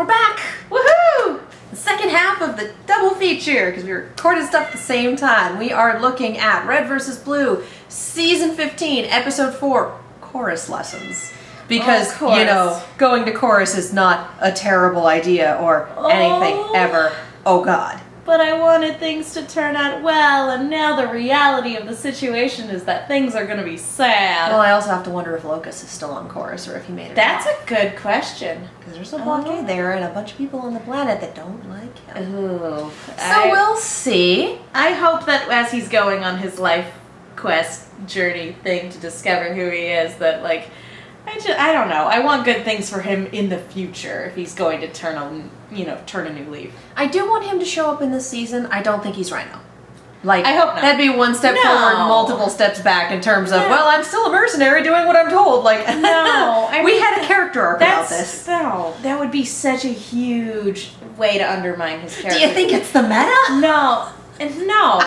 We're back! Woohoo! The second half of the double feature, because we recorded stuff at the same time. We are looking at Red vs. Blue, Season 15, Episode 4, Chorus Lessons. Because, you know, going to chorus is not a terrible idea or anything ever. Oh God. But I wanted things to turn out well, and now the reality of the situation is that things are going to be sad. Well, I also have to wonder if Locus is still on chorus or if he made it That's off. a good question. Because there's a blockade there and a bunch of people on the planet that don't like him. Ooh. So we'll see. I hope that as he's going on his life quest journey thing to discover who he is, that, like, I don't know. I want good things for him in the future if he's going to turn a new leaf. I do want him to show up in this season. I don't think he's Rhino. Like, I hope not. That'd be one step forward, multiple steps back in terms of, well, I'm still a mercenary doing what I'm told. Like, no. We had a character arc about this. No, that would be such a huge way to undermine his character. Do you think it's the meta? No. No.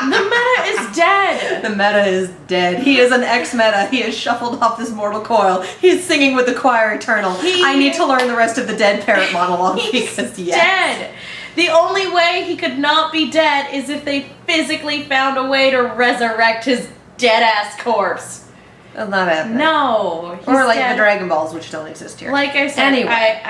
The meta is dead. The meta is dead. He is an ex-meta. He has shuffled off this mortal coil. He's singing with the choir eternal. I need to learn the rest of the dead parrot monologue because, dead. The only way he could not be dead is if they physically found a way to resurrect his dead-ass corpse. That's not happening. No. Or like dead. The Dragon Balls, which don't exist here. Like I said, anyway.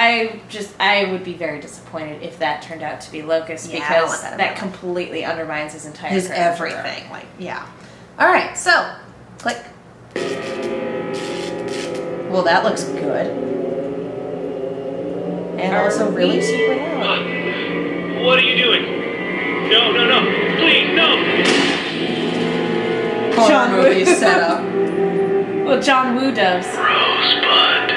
I would be very disappointed if that turned out to be Locus, because that completely undermines his entire his everything. Like, yeah. Alright, so, click. Well, that looks good. And also really super loud. What are you doing? No. Please, no! Horror movie setup. Well, John Woo does. Rosebud.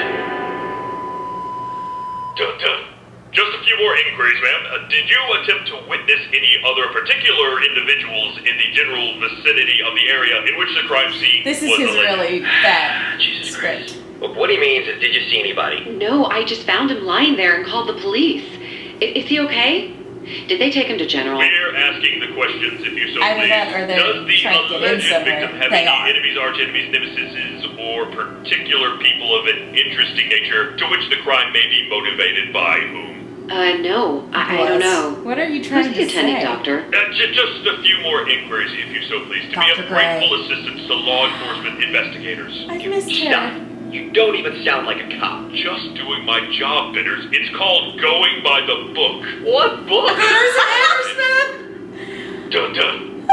Just a few more inquiries, ma'am. Did you attempt to witness any other particular individuals in the general vicinity of the area in which the crime scene was alleged? This is his really bad script. What he means is, did you see anybody? No, I just found him lying there and called the police. Is he okay? Did they take him to General? We're asking the questions, if you so Either please. That or Does the alleged victim have any are. enemies, arch-enemies, nemesis, or particular people of an interesting nature to which the crime may be motivated by whom? No. I don't know. What are you trying to say? Who's the attending doctor? Just a few more inquiries, if you so please, to be of grateful assistance to law enforcement investigators. I missed Stop. You don't even sound like a cop. Just doing my job, Bitters. It's called going by the book. What book? Bitters and Anderson! Dun.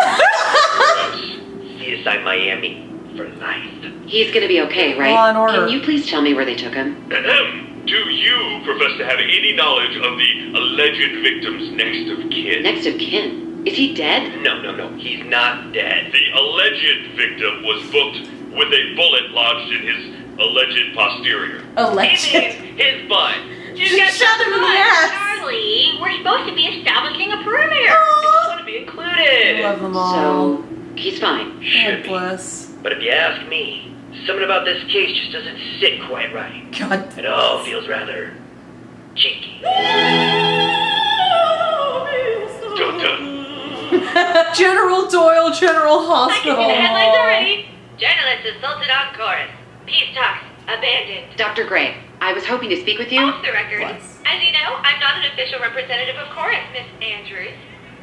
CSI Miami for life. He's gonna be okay, right? Law and order. Can you please tell me where they took him? Do you profess to have any knowledge of the alleged victim's next of kin? Next of kin? Is he dead? No. He's not dead. The alleged victim was booked with a bullet lodged in his alleged posterior. Alleged? His butt. You shot him in the ass. Charlie, we're supposed to be establishing a perimeter. I just want to be included. Love them all. So, he's fine. Should be. Bless. But if you ask me, something about this case just doesn't sit quite right. God. It all feels rather cheeky. General Doyle General Hospital. I can see the headlines already. Journalist assaulted on chorus. Peace talks abandoned. Dr. Gray, I was hoping to speak with you. Off the record. As you know, I'm not an official representative of chorus, Miss Andrews.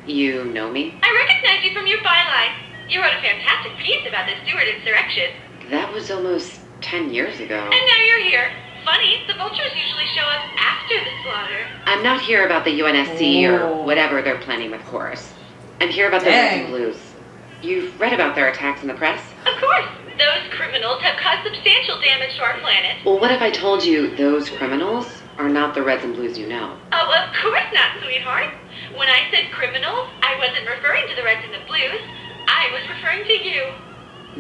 You know me? I recognize you from your byline. You wrote a fantastic piece about the Stewart insurrection. That was almost 10 years ago. And now you're here. Funny, the vultures usually show up after the slaughter. I'm not here about the UNSC or whatever they're planning with chorus. I'm here about the Reds and Blues. You've read about their attacks in the press? Of course. Those criminals have caused substantial damage to our planet. Well, what if I told you those criminals are not the Reds and Blues you know? Oh, of course not, sweetheart. When I said criminals, I wasn't referring to the Reds and the Blues. I was referring to you.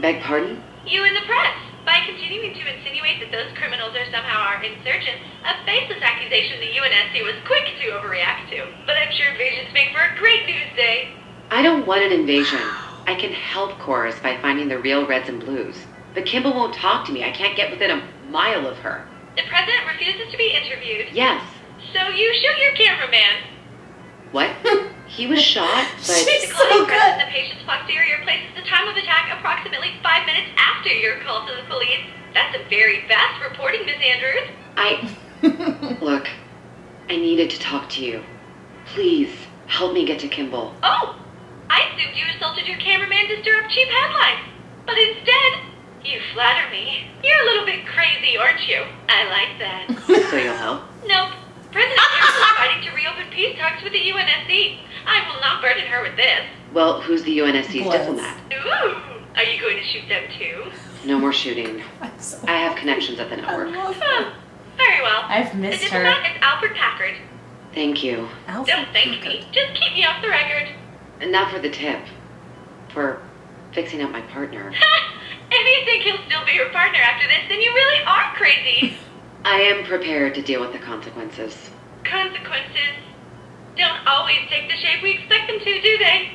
Beg pardon? You in the press. By continuing to insinuate that those criminals are somehow our insurgents, a baseless accusation the UNSC was quick to overreact to. But I'm sure visions make for a great news day. I don't want an invasion. I can help Chorus by finding the real Reds and Blues. But Kimball won't talk to me. I can't get within a mile of her. The president refuses to be interviewed. Yes. So you shoot your cameraman. What? He was shot, but... She's The so clinic present in good. the patient's posterior places the time of attack approximately 5 minutes after your call to the police. That's a very fast reporting, Miss Andrews. Look, I needed to talk to you. Please, help me get to Kimball. Oh! I assumed you assaulted your cameraman to stir up cheap headlines. But instead, you flatter me. You're a little bit crazy, aren't you? I like that. So you'll help? Nope. President Kimball is fighting to reopen peace talks with the UNSC. I will not burden her with this. Well, who's the UNSC's Bless. diplomat? Ooh! Are you going to shoot them too? No more shooting. I'm so I have connections at the I network. love Huh. her. Very well. I've The missed diplomat her. is Alfred Packard. Thank you. Alfred Don't thank Packard. me. Just keep me off the record. And not for the tip. For fixing up my partner. If you think he'll still be your partner after this, then you really are crazy. I am prepared to deal with the consequences. Consequences don't always take the shape we expect them to, do they?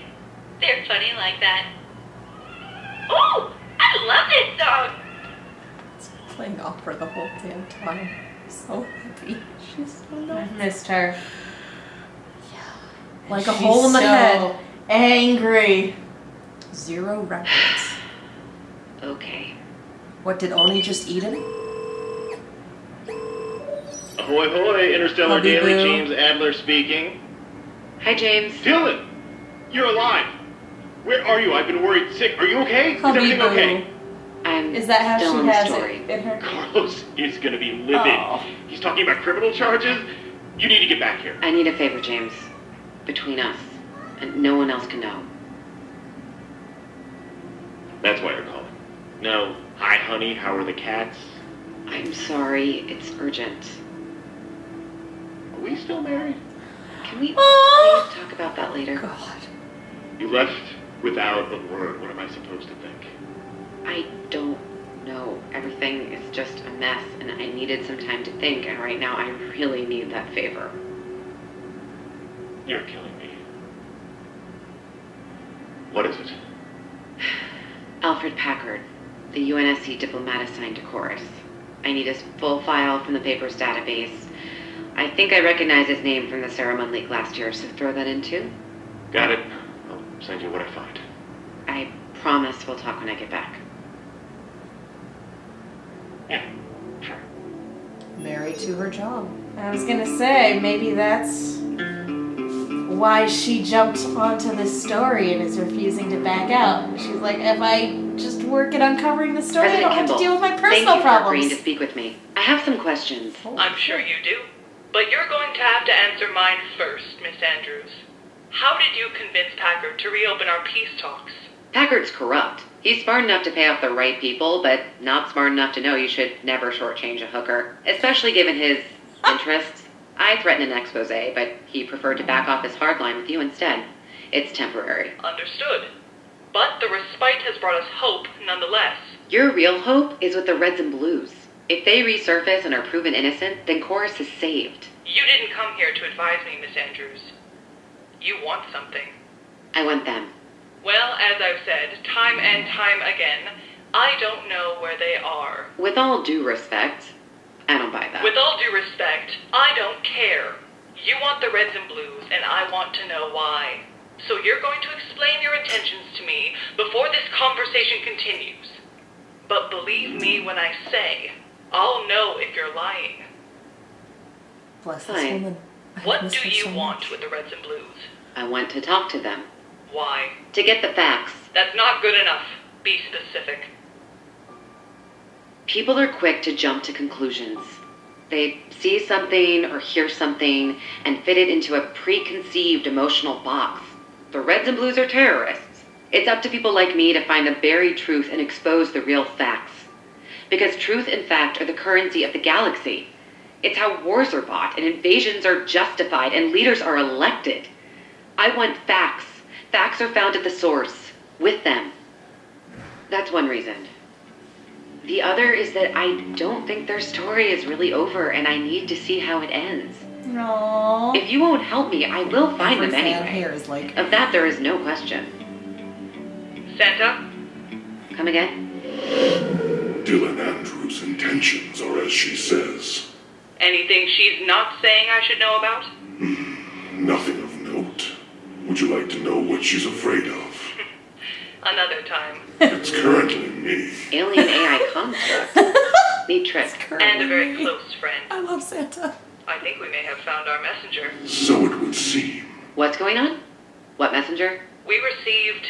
They're funny like that. Oh, I love this song. It's playing opera the whole damn time. So happy. She's so nice. I've missed her. Like a She's hole in the so head. Angry. 0 records. Okay. What, did Oni just eat him? Ahoy hoy, Interstellar Hubby Daily, boo. James Adler speaking. Hi, James. Dylan! You're alive! Where are you? I've been worried sick. Are you okay? Is Hubby everything boo. okay? I'm Is that how still she in the has story. it in her? Carlos is gonna be livid. Oh. He's talking about criminal charges. You need to get back here. I need a favor, James. Between us. And no one else can know. That's why you're calling. No, hi honey, how are the cats? I'm sorry. It's urgent. Are we still married? Can we Aw. please talk about that later? God. You left without a word. What am I supposed to think? I don't know. Everything is just a mess, and I needed some time to think, and right now I really need that favor. You're killing me. What is it? Alfred Packard, the UNSC diplomat assigned to Chorus. I need his full file from the papers database. I think I recognize his name from the Saruman leak last year, so throw that in too. Got it. I'll send you what I find. I promise we'll talk when I get back. Yeah, sure. Married to her job. I was gonna say, maybe that's why she jumped onto this story and is refusing to back out. She's like, if I just work at uncovering the story, I President don't have to Kimball, deal with my thank personal you for agreeing problems. to speak with me. I have some questions. I'm sure you do. But you're going to have to answer mine first, Miss Andrews. How did you convince Packard to reopen our peace talks? Packard's corrupt. He's smart enough to pay off the right people, but not smart enough to know you should never shortchange a hooker, especially given his interests. I threatened an expose, but he preferred to back off his hard line with you instead. It's temporary. Understood. But the respite has brought us hope nonetheless. Your real hope is with the Reds and Blues. If they resurface and are proven innocent, then Chorus is saved. You didn't come here to advise me, Miss Andrews. You want something. I want them. Well, as I've said, time and time again, I don't know where they are. With all due respect, I don't buy that. With all due respect, I don't care. You want the Reds and Blues, and I want to know why. So you're going to explain your intentions to me before this conversation continues. But believe me when I say, I'll know if you're lying. Bless this Fine. woman. I What miss do her you so want much. with the Reds and Blues? I want to talk to them. Why? To get the facts. That's not good enough. Be specific. People are quick to jump to conclusions. They see something or hear something and fit it into a preconceived emotional box. The Reds and Blues are terrorists. It's up to people like me to find the buried truth and expose the real facts. Because truth and fact are the currency of the galaxy. It's how wars are fought and invasions are justified and leaders are elected. I want facts. Facts are found at the source, with them. That's one reason. The other is that I don't think their story is really over and I need to see how it ends. No. If you won't help me, I will find Every them fan anyway. here is like, Of that, there is no question. Santa? Come again? Dylan Andrews' intentions are as she says. Anything she's not saying I should know about? Nothing of note. Would you like to know what she's afraid of? Another time. It's currently me. Alien AI construct. Neat trick. And a very close friend. I love Santa. I think we may have found our messenger. So it would seem. What's going on? What messenger? We received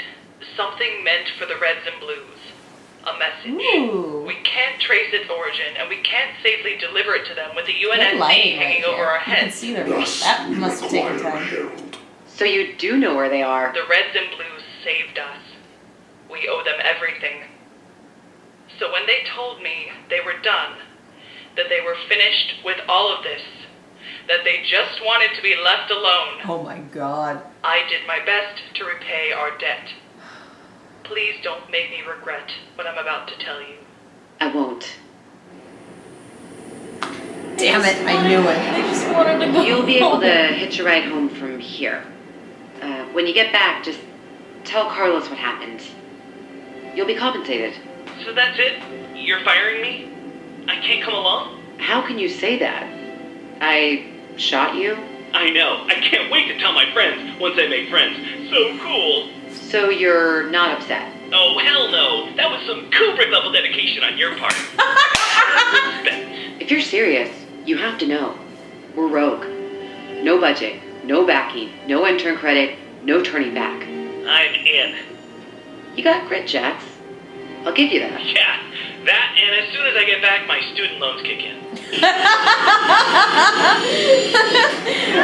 something meant for the Reds and Blues. A message. Ooh. We can't trace its origin, and we can't safely deliver it to them with the Good UNSC lighting hanging right over here. our You can heads. see the Thus, that we must have taken require a time. herald. So you do know where they are. The Reds and Blues saved us. We owe them everything. So when they told me they were done, that they were finished with all of this, that they just wanted to be left alone, Oh my god. I did my best to repay our debt. Please don't make me regret what I'm about to tell you. I won't. Damn it, I knew it. They just wanted to go. You'll be able to hitch a ride home from here. When you get back, just tell Carlos what happened. You'll be compensated. So that's it? You're firing me? I can't come along? How can you say that? I shot you? I know. I can't wait to tell my friends once I make friends. So cool. So you're not upset? Oh, hell no. That was some Kubrick level dedication on your part. Respect. If you're serious, you have to know. We're rogue. No budget, no backing, no intern credit, no turning back. I'm in. You got grit, Jax. I'll give you that. Yeah, that and as soon as I get back, my student loans kick in.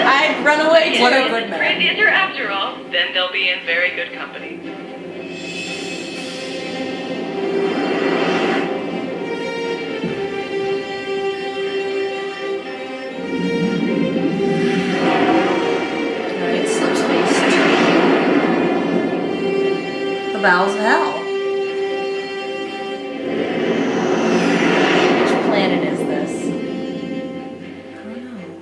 I'd run away too. What a good man. Great dancer after all, then they'll be in very good company. Alright, slip space. The bowels of hell. Which planet is this? I don't know.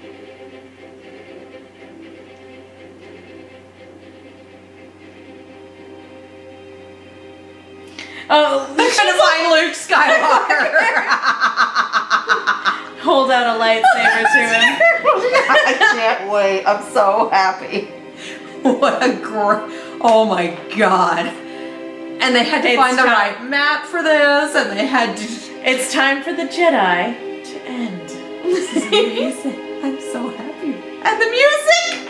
Oh, They're gonna find Luke Skywalker. hold out a lightsaber to him. I can't wait. I'm so happy. What a great. Oh my god. And they had to It's find the time. right map for this, and they had to. It's time for the Jedi to end. This is amazing. I'm so happy. And the music!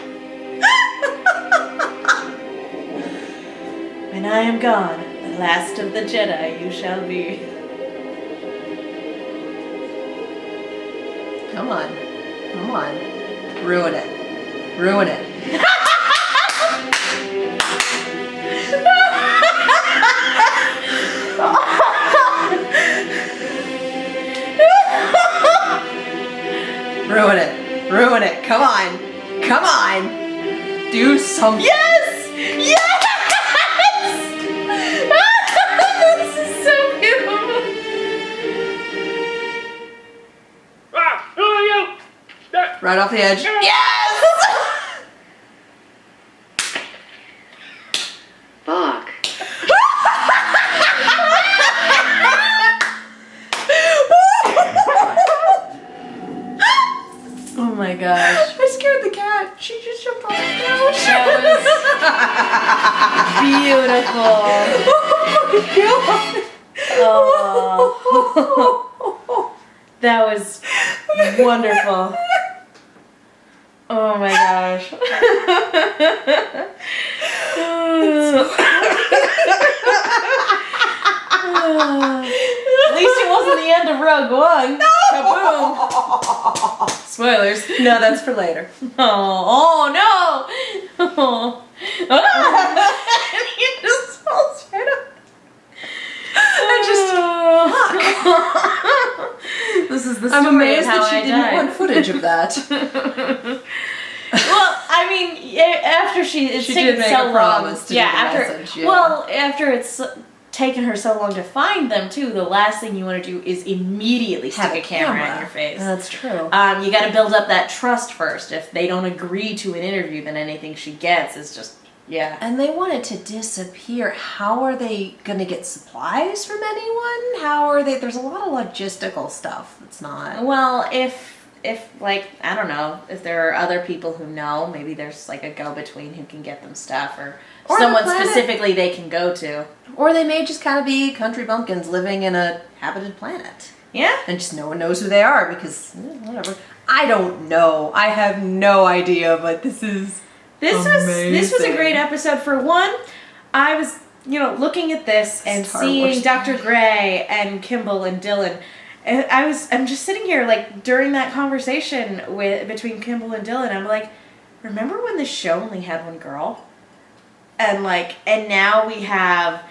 When I am gone, the last of the Jedi you shall be. Come on. Come on. Ruin it. Ruin it. Ruin it. Ruin it. Come on. Come on. Do something. Yes! Yes! This is so beautiful. Ah! Who are you? Right off the edge. Yes! Fuck. Oh my gosh. I scared the cat. She just jumped off the couch. That was beautiful. Oh. That was wonderful. Oh my gosh. At least it wasn't the end of Rogue One. Kaboom. Spoilers. No, that's for later. Oh no. Oh. He just falls right up. This is the story I'm amazed of how that she I didn't died. want footage of that. Well, I mean, after it's She taken did make so a promise long. to Yeah, do the after message, yeah. well, after it's taken her so long to find them too, the last thing you want to do is immediately stick a camera in your face. That's true. You got to build up that trust first. If they don't agree to an interview, then anything she gets is just And they want it to disappear. How are they going to get supplies from anyone? How are they? There's a lot of logistical stuff. It's not. Well, if like, I don't know, if there are other people who know, maybe there's like a go-between who can get them stuff, or Or someone the planet. specifically they can go to. Or they may just kind of be country bumpkins living in a habited planet. Yeah. And just no one knows who they are because, whatever. I don't know. I have no idea, but this is This was a amazing. great episode. For one, I was, looking at this and Star seeing Wars. Dr. Gray and Kimball and Dylan. And I'm just sitting here, like, during that conversation between Kimball and Dylan, I'm like, remember when the show only had one girl? And now we have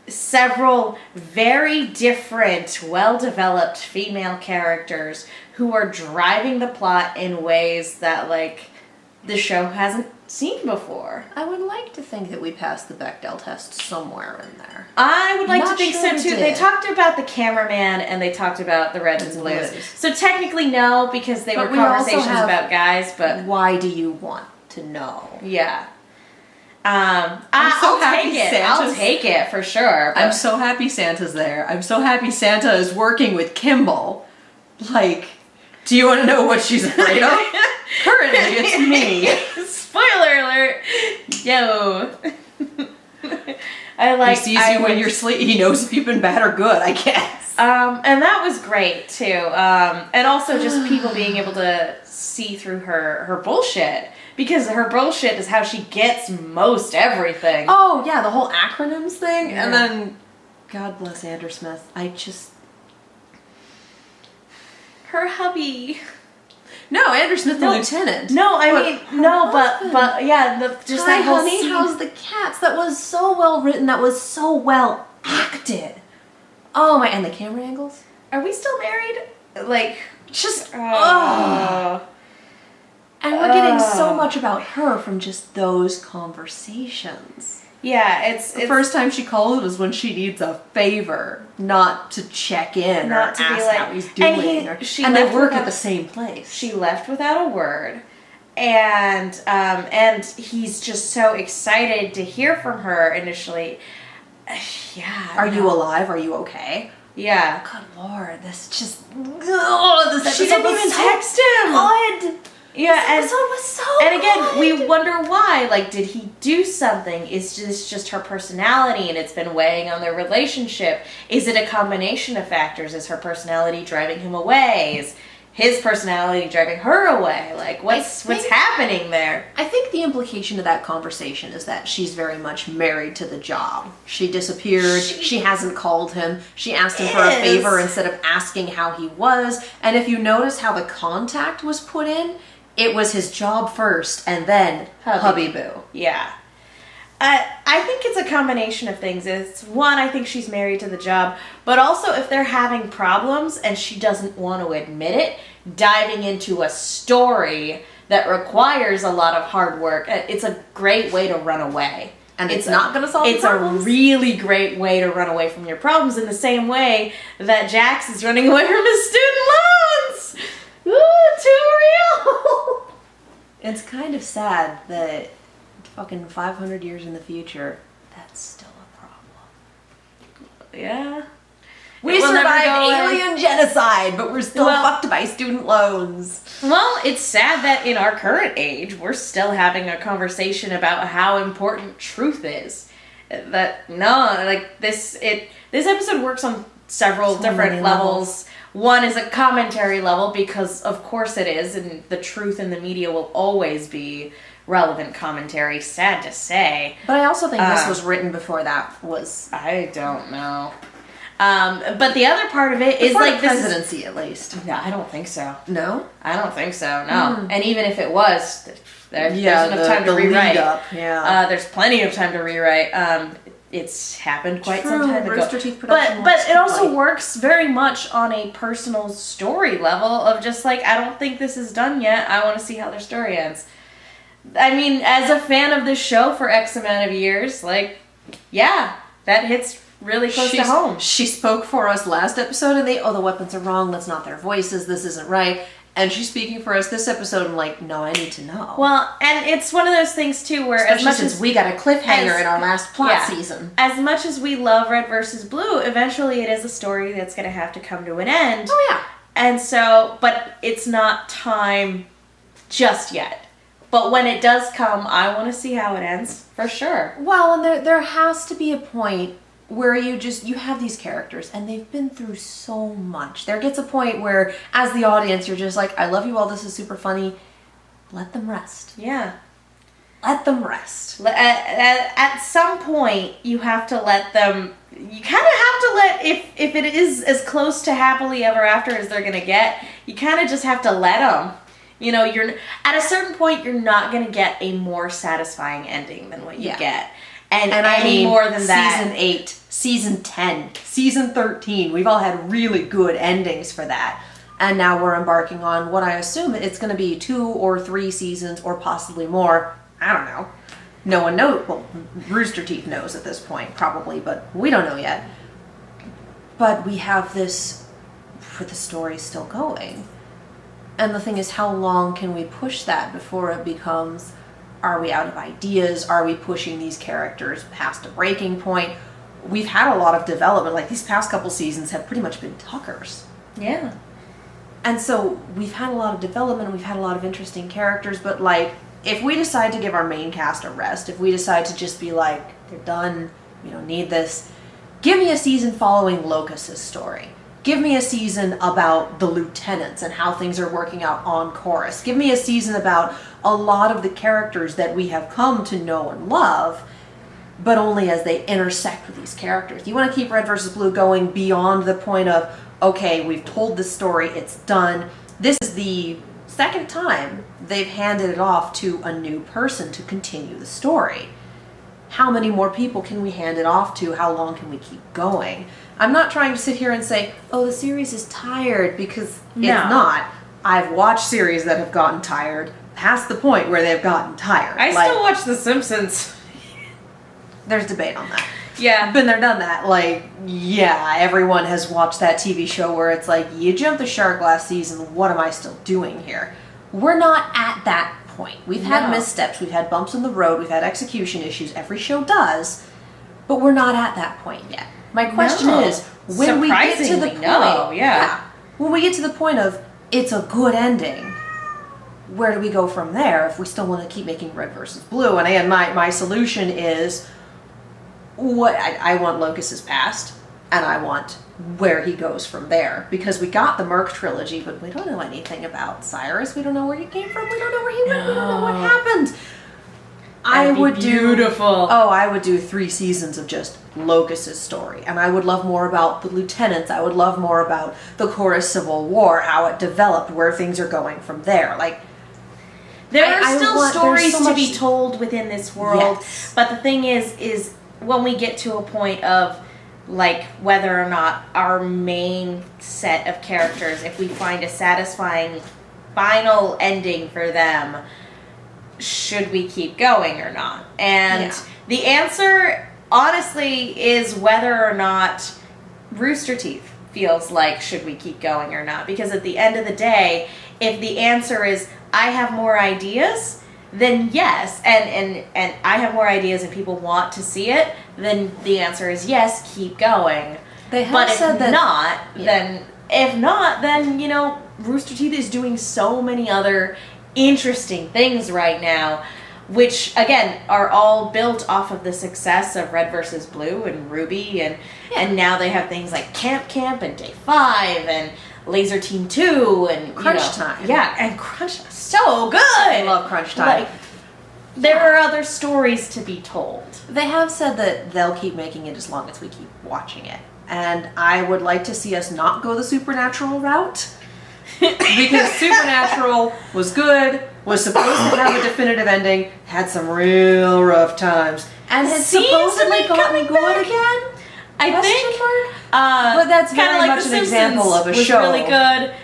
several very different, well-developed female characters who are driving the plot in ways that, like, the show hasn't seen before. I would like to think that we passed the Bechdel test somewhere in there. I would like Not to think sure so we too. did. They talked about the cameraman and they talked about the Reds and Blues. So technically no, because they But were we also conversations have- about guys, but Why do you want to know? yeah. so I'll happy take it. I'll Santa's- take it for sure. I'm but- so happy Santa's there. I'm so happy Santa is working with Kimball. Like, do you want to know what she's afraid of? Currently, it's me. Spoiler alert! Yo. I like. He sees you when you're asleep. He knows if you've been bad or good, I guess. And that was great too. And also just people being able to see through her bullshit, because her bullshit is how she gets most everything. Oh, yeah, the whole acronyms thing. Yeah. And then, God bless Andrew Smith. Her hubby. No, Andrew Smith, the No. lieutenant. No, I But mean her no, husband. but yeah, just Hi, that whole honey, scene. how's the cats? That was so well written. That was so well acted. Oh my, and the camera angles. Are we still married? Like, Just, oh. And we're getting so Oh. much about her from just those conversations. Yeah, it's The first time she calls was when she needs a favor, not to check in Not or to be ask like- how he's and doing. she and they left work without- at the same place. she left without a word, and he's just so excited to hear from her initially. Yeah. Are you alive? Are you okay? Yeah. Good Lord, this just. Oh, this She episode didn't was even so text him. good. Yeah, This and episode was so and again, good. we wonder why. Like, did he do something? Is this just her personality and it's been weighing on their relationship? Is it a combination of factors? Is her personality driving him away? Is his personality driving her away? Like, what's happening there? I think the implication of that conversation is that she's very much married to the job. She disappeared. She hasn't called him. She asked him for a favor instead of asking how he was. And if you notice how the contact was put in, it was his job first and then hubby boo. Yeah. I think it's a combination of things. It's one, I think she's married to the job, but also if they're having problems and she doesn't want to admit it, diving into a story that requires a lot of hard work, it's a great way to run away. And it's not going to solve the It's problems. a really great way to run away from your problems in the same way that Jax is running away from his student loans. Ooh, too real. It's kind of sad that fucking 500 years in the future, that's still a problem. Yeah. We It will never survived go away. alien genocide, but we're still Well- fucked by student loans. Well, it's sad that in our current age, we're still having a conversation about how important truth is. This episode works on several So different many levels. One is a commentary level because of course it is, and the truth in the media will always be relevant commentary, sad to say. But I also think this was written before that was I don't know. But the other part of it is before like the this is, presidency at least. no, I don't think so. No? I don't think so. No, and even if it was, there's enough the, time to the rewrite. lead up, yeah. There's plenty of time to rewrite. It's happened quite some True, time ago. Rooster Teeth production But works it also quickly. works very much on a personal story level of just like, I don't think this is done yet. I want to see how their story ends. I mean, as a fan of this show for X amount of years, like, yeah, that hits really close to home. She spoke for us last episode and the weapons are wrong, that's not their voices, this isn't right. And she's speaking for us this episode and like, no, I need to know. Well, and it's one of those things too where especially as much since as we got a cliffhanger as- in our last plot yeah. season. as much as we love Red versus Blue, eventually it is a story that's going to have to come to an end. Oh yeah. And so, but it's not time just yet. But when it does come, I want to see how it ends, for sure. Well, and there has to be a point where you have these characters and they've been through so much. There gets a point where, as the audience, you're just like, I love you all, this is super funny. Let them rest. Yeah. Let them rest. At some point, you have to let them. You kind of have to let, if it is as close to happily ever after as they're gonna get, you kind of just have to let them. You know, you're at a certain point, you're not gonna get a more satisfying ending than what you get, and I mean more than that. Season 8, season 10, season 13. We've all had really good endings for that. And now we're embarking on what I assume it's going to be 2 or 3 seasons or possibly more. I don't know. No one knows. Well, Rooster Teeth knows at this point, probably, but we don't know yet. But we have this, for the story still going. And the thing is, how long can we push that before it becomes, are we out of ideas? Are we pushing these characters past a breaking point? We've had a lot of development. Like, these past couple seasons have pretty much been Tuckers. Yeah. And so we've had a lot of development, we've had a lot of interesting characters, but like, if we decide to give our main cast a rest, if we decide to just be like, they're done, we don't need this, give me a season following Locus's story. Give me a season about the lieutenants and how things are working out on Chorus. Give me a season about a lot of the characters that we have come to know and love, but only as they intersect with these characters. You want to keep Red versus Blue going beyond the point of, okay, we've told the story, it's done. This is the second time they've handed it off to a new person to continue the story. How many more people can we hand it off to? How long can we keep going? I'm not trying to sit here and say, oh, the series is tired, because it's not. I've watched series that have gotten tired past the point where they've gotten tired. I still watch The Simpsons. There's debate on that. Yeah. Been there, done that. Like, yeah, everyone has watched that TV show where it's like, you jumped the shark last season, what am I still doing here? We're not at that point. We've had missteps, we've had bumps in the road, we've had execution issues, every show does, but we're not at that point yet. My question is, when we get to the point, when we get to the point of, it's a good ending, where do we go from there if we still want to keep making Red versus Blue? And again, my solution is, what I want Locus's past, and I want where he goes from there, because we got the Merc trilogy, but we don't know anything about Cyrus. We don't know where he came from. We don't know where he went. We don't know what happened. I would do 3 seasons of just Locus's story, and I would love more about the lieutenants. I would love more about the Chorus Civil War, how it developed, where things are going from there. Like, there are still stories to be told within this world, but the thing is when we get to a point of, like, whether or not our main set of characters, if we find a satisfying final ending for them, should we keep going or not? And the answer, honestly, is whether or not Rooster Teeth feels like, should we keep going or not? Because at the end of the day, if the answer is, I have more ideas, then yes, and I have more ideas and people want to see it, then the answer is yes, keep going. They have but said if not, then you know, Rooster Teeth is doing so many other interesting things right now, which again are all built off of the success of Red versus Blue and Ruby, and now they have things like Camp and Day 5 and Laser Team 2 and Crunch Time. Yeah, and Crunch Time. So good! I love Crunch Time. Like, there are other stories to be told. They have said that they'll keep making it as long as we keep watching it. And I would like to see us not go the Supernatural route. Because Supernatural was good, was supposed to have a definitive ending, had some real rough times, and has supposedly gotten good again? I think. But that's very like much The an example of a was show. Really good,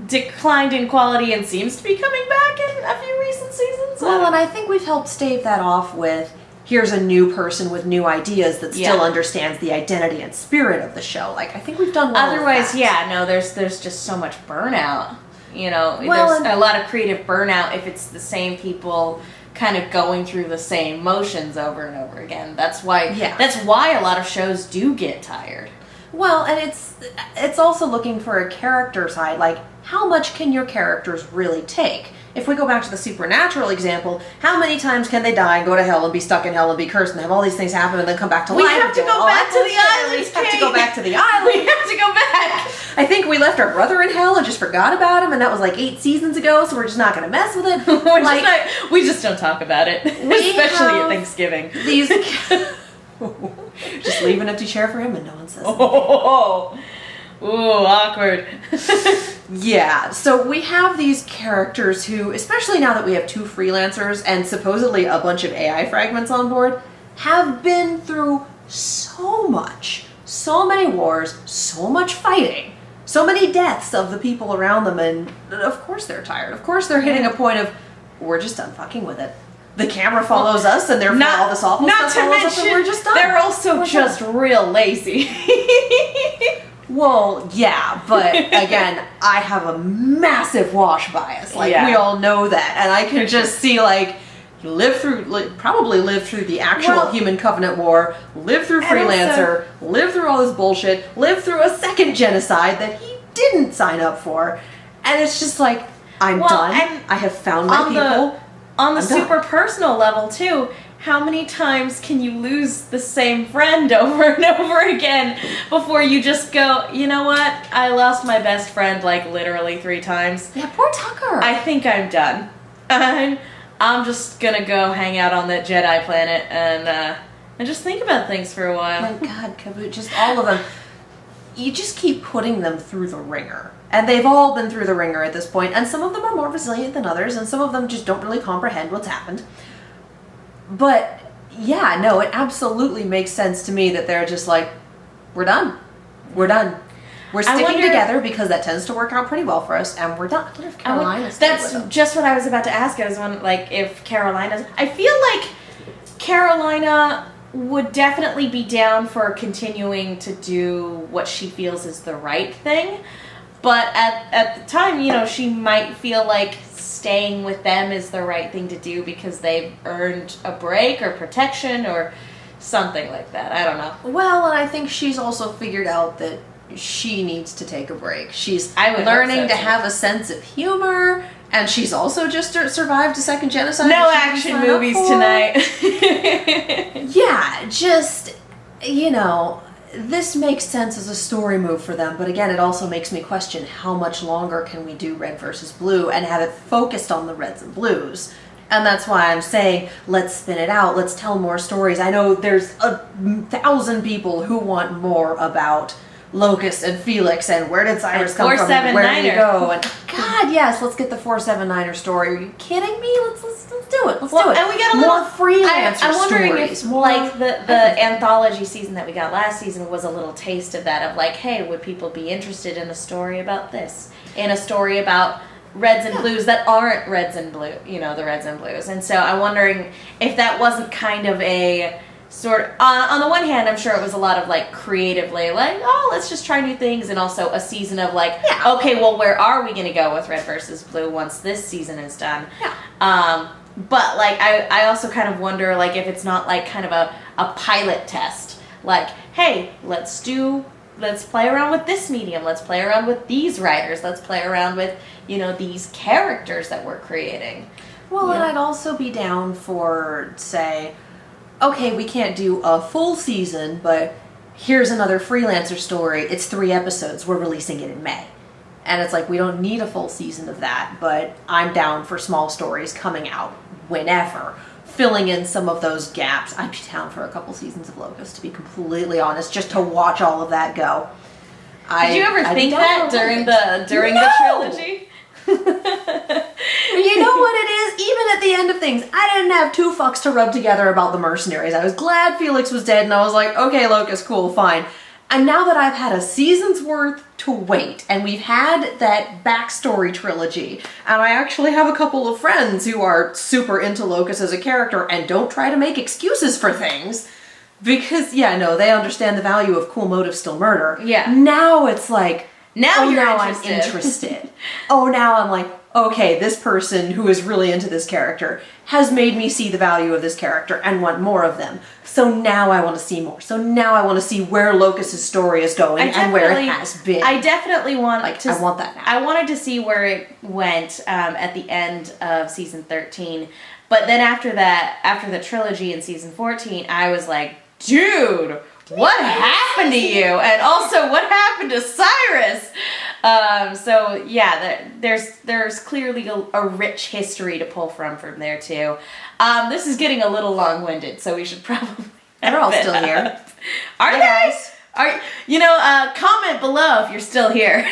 declined in quality, and seems to be coming back in a few recent seasons. Well, and I think we've helped stave that off with, here's a new person with new ideas that still understands the identity and spirit of the show. Like, I think we've done well. Otherwise, there's just so much burnout. You know, there's a lot of creative burnout if it's the same people kind of going through the same motions over and over again. That's why a lot of shows do get tired. Well, and it's also looking for a character side, like, how much can your characters really take? if we go back to the supernatural example, how many times can they die and go to hell and be stuck in hell and be cursed and have all these things happen and then come back to life? We have to go back to the island. We have to go back to the island. We have to go back. I think we left our brother in hell and just forgot about him, and that was like 8 seasons ago, so we're just not going to mess with it. We just don't talk about it, especially at Thanksgiving. These just leave an empty chair for him and no one says anything. Oh, ooh, awkward. Yeah, so we have these characters who, especially now that we have 2 freelancers and supposedly a bunch of AI fragments on board, have been through so much. So many wars, so much fighting, so many deaths of the people around them, and of course they're tired. Of course they're hitting a point of, we're just done fucking with it. The camera follows us, and therefore all this awful stuff follows us, and we're just done. They're also just real lazy. Well, yeah, but again, I have a massive wash bias. Like, we all know that. And I can just see, like, probably live through the actual Human Covenant War, live through Freelancer, live through all this bullshit, live through a second genocide that he didn't sign up for. And it's just like, I'm done. I have found my people. On the super personal level, too, how many times can you lose the same friend over and over again before you just go, you know what? I lost my best friend like literally 3 times. Yeah, poor Tucker. I think I'm done. I'm just gonna go hang out on that Jedi planet and just think about things for a while. My God, Kaboot, just all of them. You just keep putting them through the ringer. And they've all been through the ringer at this point, and some of them are more resilient than others, and some of them just don't really comprehend what's happened. But, yeah, no, it absolutely makes sense to me that they're just like, we're done. We're done. We're sticking together because that tends to work out pretty well for us, and we're done. What if Carolina stayed with them? That's just what I was about to ask. I was wondering, like, if Carolina's... I feel like Carolina would definitely be down for continuing to do what she feels is the right thing. But at the time, you know, she might feel like staying with them is the right thing to do because they've earned a break or protection or something like that. I don't know. Well, and I think she's also figured out that she needs to take a break. She's learning to have a sense of humor, and she's also just survived a second genocide. No action movies tonight. Yeah, just, you know, this makes sense as a story move for them, but again, it also makes me question how much longer can we do Red versus Blue and have it focused on the Reds and Blues. And that's why I'm saying, let's spin it out, let's tell more stories. I know there's 1,000 people who want more about Locust and Felix and where did Cyrus come from and where did he go? And God, yes, let's get the 479er story. Are you kidding me? Let's do it. Let's do it. And we got a more little freelancer I'm wondering stories. if like the anthology season that we got last season was a little taste of that, of like, hey, would people be interested in a story about this? In a story about Reds and Blues that aren't Reds and Blue, you know, the Reds and Blues. And so I'm wondering if that wasn't kind of a sort of, on the one hand, I'm sure it was a lot of like creatively like, oh, let's just try new things, and also a season of like, okay, well, where are we going to go with Red versus Blue once this season is done? But like, I also kind of wonder like if it's not like kind of a pilot test, like, hey, let's play around with this medium, let's play around with these writers, let's play around with, you know, these characters that we're creating. Well, and I'd also be down for, say, okay, we can't do a full season, but here's another freelancer story. It's 3 episodes. We're releasing it in May. And it's like, we don't need a full season of that, but I'm down for small stories coming out whenever, filling in some of those gaps. I'd be down for a couple seasons of Locust, to be completely honest, just to watch all of that go. Did you ever think that during the trilogy? You know what it is? Even at the end of things, I didn't have 2 fucks to rub together about the mercenaries. I was glad Felix was dead, and I was like, okay, Locust, cool, fine. And now that I've had a season's worth to wait, and we've had that backstory trilogy, and I actually have a couple of friends who are super into Locust as a character and don't try to make excuses for things, because, yeah, no, they understand the value of cool motive, still murder. Yeah. Now it's like, now I'm interested. Oh, now I'm like, okay, this person who is really into this character has made me see the value of this character and want more of them. So now I want to see more. So now I want to see where Locus's story is going and where it has been. I definitely want I want that now. I wanted to see where it went at the end of season 13. But then after that, after the trilogy in season 14, I was like, dude, what happened to you? And also, what happened to Cyrus? So yeah, there's clearly a rich history to pull from there too. This is getting a little long-winded, so we should probably. They're all still here. Are they? Comment below if you're still here.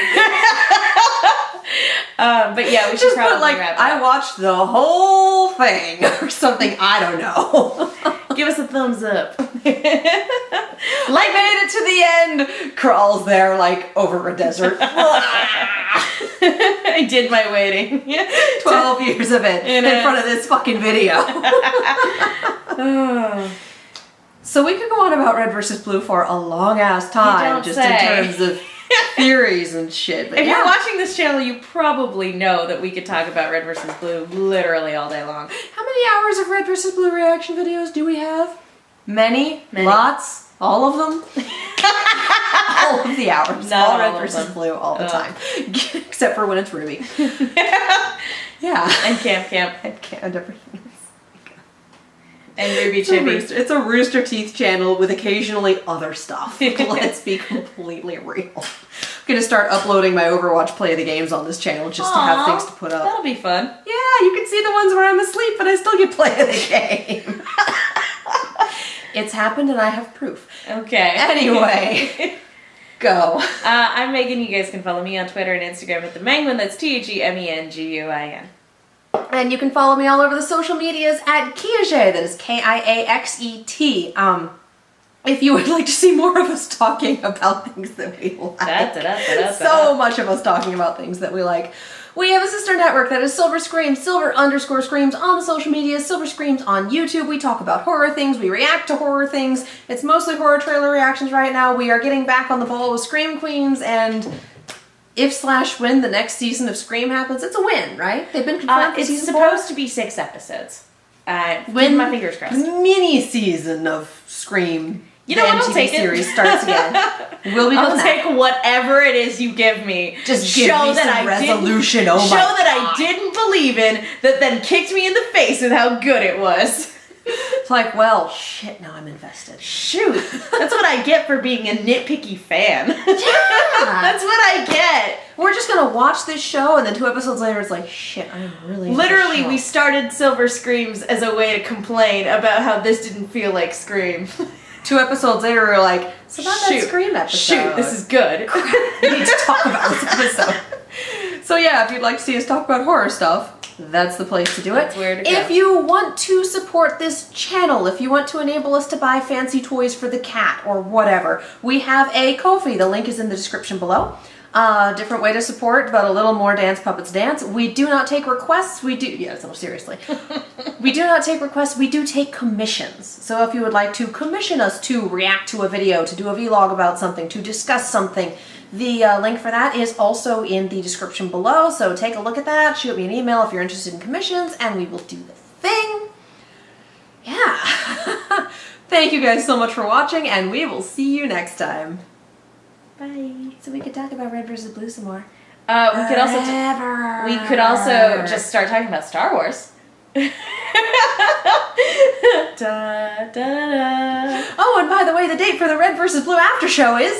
But yeah, we should Just probably put like, wrap it I up. watched the whole thing or something. I don't know. Give us a thumbs up. Like made it to the end. Crawls there like over a desert. I did my waiting. 12 years of it in front of this fucking video. So we could go on about Red versus Blue for a long ass time, don't just say. in terms of theories and shit. But If yeah. you're watching this channel, you probably know that we could talk about Red versus Blue literally all day long. How many hours of Red versus Blue reaction videos do we have? Many? Lots? All of them? All of the hours. Not all all Red of versus them. Blue all the time. Except for when it's Ruby. Yeah. And Camp. And everything. And Ruby It's a Chibi. It's a Rooster Teeth channel with occasionally other stuff. Let's be completely real. I'm gonna start uploading my Overwatch play of the games on this channel just to have things to put up. That'll be fun. Yeah, you can see the ones where I'm asleep, but I still get play of the game. It's happened and I have proof. Okay. Anyway, go. I'm Megan. You guys can follow me on Twitter and Instagram at the Menguin. That's TheMenguin. And you can follow me all over the social medias at Kiaxet, that is Kiaxet. If you would like to see more of us talking about things that we like. So much of us talking about things that we like. We have a sister network that is Silver Screams, Silver_Screams on the social media, Silver Screams on YouTube. We talk about horror things, we react to horror things. It's mostly horror trailer reactions right now. We are getting back on the ball with Scream Queens, and if/when the next season of Scream happens, it's a win, right? They've been confirmed for It's season supposed 4. to be 6 episodes. When keep my fingers crossed. Mini season of Scream, You know the what, I'll MTV take it. series starts again. We'll be doing I'll that. take whatever it is you give me. Just give me some resolution. Oh my Show that God. I didn't believe in, that then kicked me in the face with how good it was. It's like, well, shit, now I'm invested. Shoot, that's what I get for being a nitpicky fan. Yeah. That's what I get. We're just gonna watch this show, and then 2 episodes later, it's like, shit, I'm really into Literally, this show. we started Silver Screams as a way to complain about how this didn't feel like Scream. 2 episodes later, we're like, so not that Shoot. Scream episode. Shoot, this is good. We need to talk about this episode. So yeah, if you'd like to see us talk about horror stuff, that's the place to do it. That's where to go. If you want to support this channel, if you want to enable us to buy fancy toys for the cat or whatever, we have a Ko-fi. The link is in the description below. Different way to support, but a little more Dance Puppets Dance. We do not take requests. No, seriously. We do not take requests. We do take commissions. So if you would like to commission us to react to a video, to do a vlog about something, to discuss something, the link for that is also in the description below. So take a look at that. Shoot me an email if you're interested in commissions, and we will do the thing. Yeah. Thank you guys so much for watching, and we will see you next time. Bye. So we could talk about Red versus Blue some more. We could also just start talking about Star Wars. Da, da, da. Oh, and by the way, the date for the Red versus Blue after show is